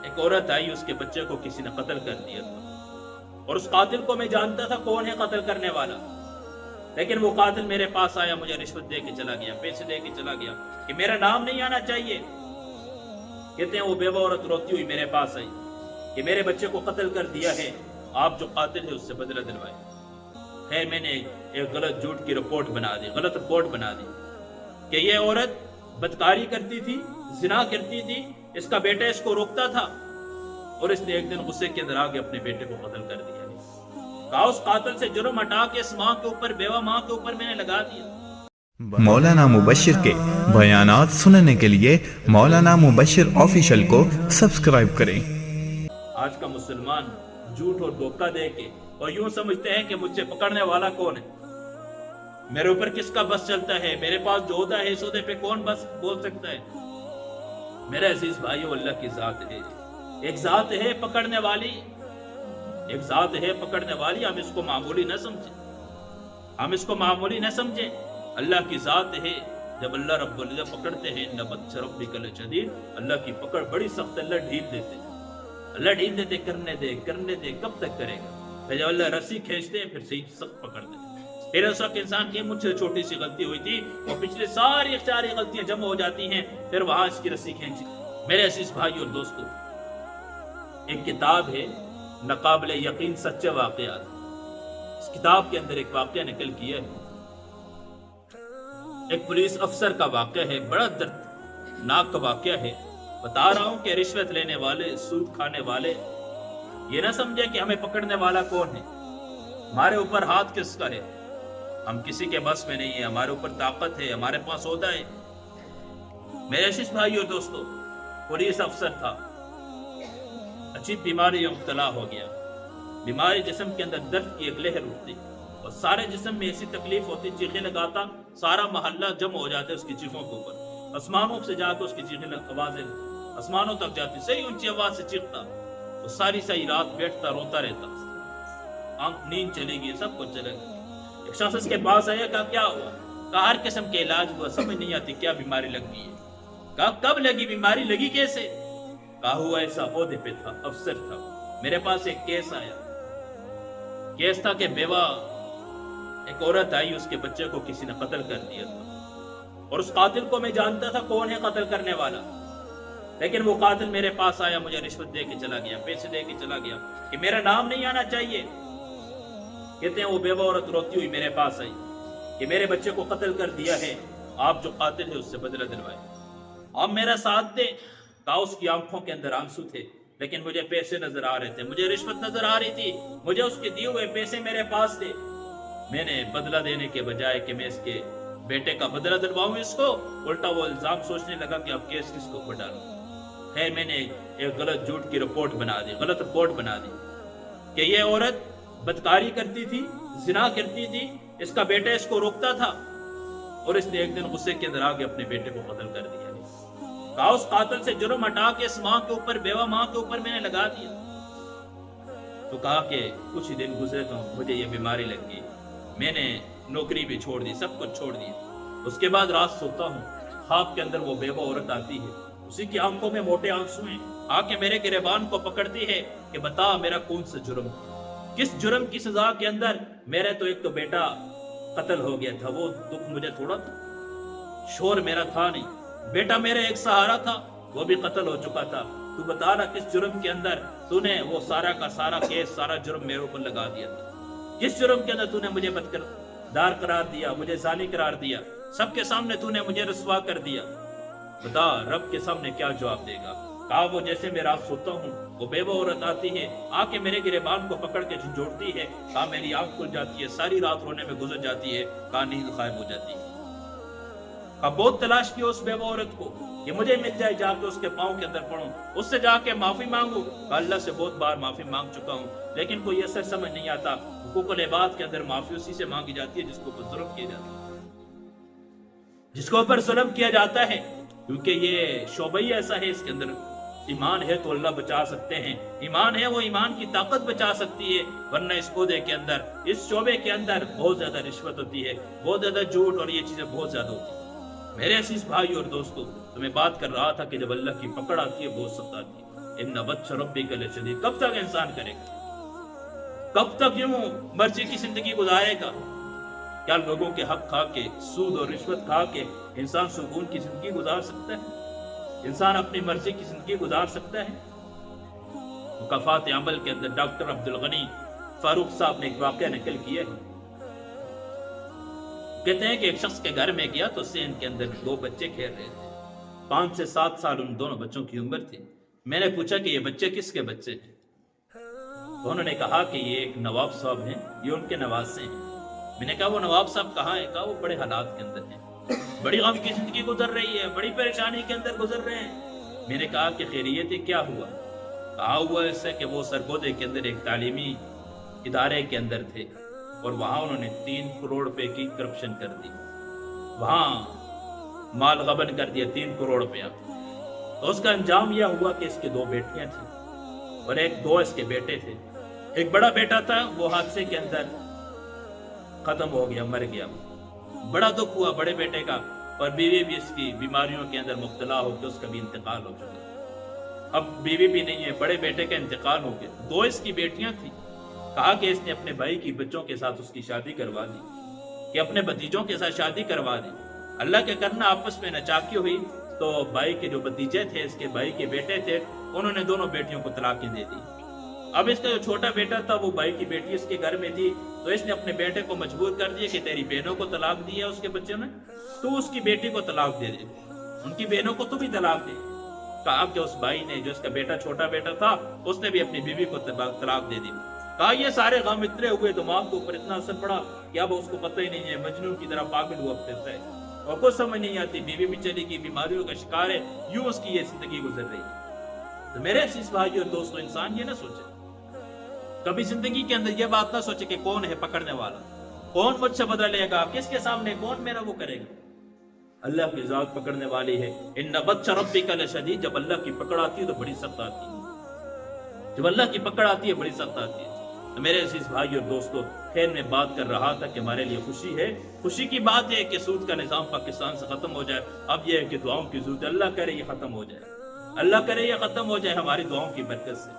ایک عورت آئی، اس کے بچے کو کسی نے قتل کر دیا تھا، اور اس قاتل کو میں جانتا تھا کون ہے قتل کرنے والا، لیکن وہ قاتل میرے پاس آیا، مجھے رشوت دے کے چلا گیا، پیسے دے کے چلا گیا کہ میرا نام نہیں آنا چاہیے۔ کہتے ہیں وہ بیوہ عورت روتی ہوئی میرے پاس آئی کہ میرے بچے کو قتل کر دیا ہے، آپ جو قاتل ہے اس سے بدلہ دلوائے۔ خیر میں نے ایک غلط جھوٹ کی رپورٹ بنا دی، غلط رپورٹ بنا دی کہ یہ عورت بدکاری کرتی تھی، زنا کرتی تھی، اس کا بیٹا اس کو روکتا تھا، اور اس نے ایک دن غصے کے اندر آگے اپنے بیٹے کو قتل کر دیا۔ کہا اس قاتل سے جرم ہٹا کے اس ماں کے اوپر، بیوہ ماں کے اوپر میں نے لگا دیا۔ مولانا مبشر کے بیانات سننے کے لیے مولانا مبشر آفیشل کو سبسکرائب کریں۔ آج کا مسلمان جھوٹ اور دھوکہ دے کے اور یوں سمجھتے ہیں کہ مجھ سے پکڑنے والا کون ہے، میرے اوپر کس کا بس چلتا ہے، میرے پاس جو عہدہ ہے اس عہدے پہ کون بس بول سکتا ہے۔ میرے عزیز بھائیو، اللہ کی ذات ہے، ایک ذات ہے پکڑنے والی، ایک ذات ہے پکڑنے والی، ہم اس کو معمولی نہ سمجھیں، ہم اس کو معمولی نہ سمجھیں۔ اللہ کی ذات ہے، جب اللہ رب العزت پکڑتے ہیں ان بطش ربک لشدید، اللہ کی پکڑ بڑی سخت، اللہ ڈھیل دیتے، اللہ ڈھیل دیتے، کرنے دے کرنے دے، کب تک کرے گا؟ پھر جب اللہ رسی کھینچتے ہیں پھر صحیح سخت پکڑتے ہیں۔ پھر اس وقت انسان کی مجھ سے چھوٹی سی غلطی ہوئی تھی اور پچھلے ساری غلطیاں جمع ہو جاتی ہیں، پھر وہاں اس کی رسی کھینچی۔ میرے عزیز بھائی اور دوستو، ایک کتاب ہے ناقابل یقین سچے واقعات، اس کتاب کے اندر ایک واقعہ نقل کیا ہے، ایک پولیس افسر کا واقعہ ہے، بڑا دردناک کا واقعہ ہے۔ بتا رہا ہوں کہ رشوت لینے والے، سود کھانے والے یہ نہ سمجھے کہ ہمیں پکڑنے والا کون ہے، ہمارے اوپر ہاتھ کس کا ہے، ہم کسی کے بس میں نہیں ہے، ہمارے اوپر طاقت ہے، ہمارے پاس عہدہ ہے۔ میرے عزیز بھائی اور دوستو، پولیس افسر تھا، عجیب بیماری میں مبتلا ہو گیا، بیماری جسم کے اندر درد کی ایک لہر اٹھتی اور سارے جسم میں ایسی تکلیف ہوتی، چیخیں لگاتا، سارا محلہ جمع ہو جاتا اس کی چیخوں کے اوپر، آسمانوں سے جا کے اس کی چیخیں آوازیں آسمانوں تک جاتی، صحیح اونچی آواز سے چیختا، وہ ساری رات بیٹھتا روتا رہتا، آنکھ نیند چلی گئی، سب کچھ چلے گیا۔ ایک شخص اس کے پاس آیا، کہا کیا ہوا؟ کہا ہر قسم کے علاج ہوا، سمجھ نہیں آتی کیا بیماری لگ گئی ہے۔ کہا کب لگی بیماری، لگی کیسے؟ کہا ہوا ایسا عہدے پہ تھا، افسر تھا، میرے پاس ایک کیس آیا، کیس تھا کہ بیوہ ایک عورت آئی، اس کے بچے کو کسی نے قتل کر دیا تھا، اور اس قاتل کو میں جانتا تھا کون ہے قتل کرنے والا، لیکن وہ قاتل میرے پاس آیا، مجھے رشوت دے کے چلا گیا، پیسے دے کے چلا گیا کہ میرا نام نہیں آنا چاہیے۔ کہتے ہیں وہ بیوہ عورت روتی ہوئی میرے پاس آئی کہ میرے بچے کو قتل کر دیا ہے، آپ جو قاتل ہے اس سے بدلہ دلوائے، آپ میرا ساتھ دیں۔ کہا اس کی آنکھوں کے اندر آنسو تھے، لیکن مجھے پیسے نظر آ رہے تھے، مجھے رشوت نظر آ رہی تھی، مجھے اس کے دیے ہوئے پیسے میرے پاس تھے۔ میں نے بدلہ دینے کے بجائے کہ میں اس کے بیٹے کا بدلہ دلواؤں اس کو، الٹا وہ الزام سوچنے لگا کہ اب کیس کس کو اوپر ڈالوں۔ خیر میں نے ایک غلط جھوٹ کی رپورٹ بنا دی، غلط رپورٹ بنا دی کہ یہ عورت بدکاری کرتی تھی، زنا کرتی تھی، اس کا بیٹا اس کو روکتا تھا، اور اس نے ایک دن غصے کے اندر آگے اپنے بیٹے کو قتل کر دیا۔ کہا اس قاتل سے جرم ہٹا کے اس ماں کے اوپر، بیوہ ماں کے اوپر میں نے لگا دیا۔ تو کہا کہ کچھ ہی دن گزرے تو مجھے یہ بیماری لگ گئی، میں نے نوکری بھی چھوڑ دی، سب کچھ چھوڑ دیا۔ اس کے بعد رات سوتا ہوں، خواب کے اندر وہ بیوہ عورت آتی ہے، اسی کی آنکھوں میں موٹے آنسو ہیں، آ کے میرے گریبان کو پکڑتی ہے کہ بتا میرا کون سا جرم، کس جرم کی سزا کے اندر میرے تو ایک تو بیٹا قتل ہو گیا تھا، وہ دکھ مجھے تھوڑا تھا، شور میرا تھا نہیں، بیٹا میرا ایک سہارا تھا وہ بھی قتل ہو چکا تھا، تو بتا رہا کس جرم کے اندر تو نے وہ سارا کا سارا کیس، سارا جرم میرے اوپر لگا دیا تھا، کس جرم کے اندر تو نے مجھے بدکردار قرار دیا، مجھے زانی قرار دیا، سب کے سامنے تو نے مجھے رسوا کر دیا، بتا رب کے سامنے کیا جواب دے گا۔ کہا وہ جیسے میں رات سوتا ہوں وہ بیوہ عورت آتی ہے، آ کے میرے گریبان کو پکڑ کے جھنجھوڑتی ہے، کہا میری آنکھ کھل جاتی ہے، ساری رات رونے میں گزر جاتی ہے، کہا نیند غائب ہو جاتی ہے۔ کہا بہت تلاش کیا اس بیوہ عورت کو کہ مجھے مل جائے، جا کے اس کے پاؤں کے اندر پڑھوں، اس سے جا کے معافی مانگوں، کہا اللہ سے بہت بار معافی مانگ چکا ہوں، لیکن کوئی اثر سمجھ نہیں آتا، حقوق العباد کے اندر معافی اسی سے مانگی جاتی ہے جس کو اوپر ظلم کیا جاتا ہے، جس کو اوپر ظلم کیا جاتا ہے، کیونکہ یہ شعبہ ہی ایسا ہے، اس کے اندر ایمان ہے تو اللہ بچا سکتے ہیں، ایمان ہے وہ ایمان کی طاقت بچا سکتی ہے، ورنہ اس عہدے کے اندر، اس شعبے کے اندر بہت زیادہ رشوت ہوتی ہے، بہت زیادہ جھوٹ اور یہ چیزیں بہت زیادہ ہوتی ہیں۔ میرے عزیز بھائی اور دوستو، تو میں بات کر رہا تھا کہ جب اللہ کی پکڑ آتی ہے بہت سخت آتی ہے۔ ان بطش ربک لشدید، کب تک انسان کرے گا؟ کب تک یوں مرضی کی زندگی گزارے گا؟ کیا لوگوں کے حق کھا کے، سود اور رشوت کھا کے انسان سکون کی زندگی گزار سکتا ہے؟ انسان اپنی مرضی کی زندگی گزار سکتا ہے؟ مکافات عمل کے اندر ڈاکٹر عبدالغنی فاروق صاحب نے ایک واقعہ نقل کیا ہے۔ کہتے ہیں کہ ایک شخص کے گھر میں گیا تو سین کے اندر 2 بچے کھیل رہے تھے۔ 5 سے 7 سال ان دونوں بچوں کی عمر تھی۔ میں نے پوچھا کہ یہ بچے کس کے بچے ہیں؟ تو انہوں نے کہا کہ یہ ایک نواب صاحب ہیں، یہ ان کے نواسے ہیں۔ میں نے کہا وہ نواب صاحب کہاں ہیں؟ کہا وہ بڑے حالات کے اندر ہیں، بڑی غم کی زندگی گزر رہی ہے، بڑی پریشانی کے اندر گزر رہے ہیں۔ میں نے کہا کہ خیریت ہے، کیا ہوا؟ کہا ہوا ایسا کہ وہ سرگودے کے اندر ایک تعلیمی ادارے کے اندر تھے اور وہاں انہوں نے 3 کروڑ روپے کی کرپشن کر دی، وہاں مال غبن کر دیا 3 کروڑ روپیہ۔ تو اس کا انجام یہ ہوا کہ اس کی 2 بیٹیاں تھیں اور 2 اس کے بیٹے تھے۔ ایک بڑا بیٹا تھا، وہ حادثے کے اندر ختم ہو گیا، مر گیا۔ بڑا دکھ ہوا بڑے بیٹے کا، اور بیوی بھی اس کی بیماریوں کے اندر مبتلا ہو کے اس کا بھی انتقال ہو چکا۔ اب بیوی بھی نہیں ہے، بڑے بیٹے کا انتقال ہو گیا۔ 2 اس کی بیٹیاں تھیں۔ کہا کہ اس نے اپنے بھائی کی بچوں کے ساتھ اس کی شادی کروا دی، کہ اپنے بھتیجوں کے ساتھ شادی کروا دی۔ اللہ کے کرنا آپس میں نچاکی ہوئی تو بھائی کے جو بھتیجے تھے، اس کے بھائی کے بیٹے تھے، انہوں نے دونوں بیٹیوں کو طلاقیں دے دی۔ اب اس کا جو چھوٹا بیٹا تھا، وہ بھائی کی بیٹی اس کے گھر میں تھی، تو اس نے اپنے بیٹے کو مجبور کر دیا کہ تیری بہنوں کو طلاق دی ہے اس کے بچوں نے، تو اس کی بیٹی کو طلاق دے دے، ان کی بہنوں کو تو بھی طلاق دے۔ کہا کہ اس بھائی نے، جو اس کا بیٹا چھوٹا بیٹا تھا، اس نے بھی اپنی بیوی کو طلاق دے دی۔ کہا یہ سارے غم اتنے ہوئے، دماغ کے اوپر اتنا اثر پڑا کہ اب اس کو پتہ ہی نہیں ہے، مجنون کی طرح پاگل ہوا پھرتا ہے اور کچھ سمجھ نہیں آتی، بیوی بھی چلی گئی، بیماریوں کا شکار ہے، یوں اس کی یہ زندگی گزر رہی ہے۔ تو میرے عزیز بھائی اور دوستو، انسان یہ نہ سوچے، کبھی زندگی کے اندر یہ بات نہ سوچے کہ کون ہے پکڑنے والا، کون مجھ سے بدلے گا، کس کے سامنے کون میرا وہ کرے گا۔ اللہ کی ذات پکڑنے والی ہے۔ ان بطش ربک لشدید، جب اللہ کی پکڑ آتی ہے تو بڑی سخت آتی ہے، جب اللہ کی پکڑ آتی ہے بڑی سخت آتی ہے۔ تو میرے عزیز بھائی اور دوستو، خیر میں بات کر رہا تھا کہ ہمارے لیے خوشی ہے، خوشی کی بات ہے کہ سود کا نظام پاکستان سے ختم ہو جائے۔ اب یہ ہے کہ دعاؤں کی ضرورت ہے، اللہ کرے یہ ختم ہو جائے، اللہ کرے یہ ختم ہو جائے ہماری دعاؤں کی برکت سے۔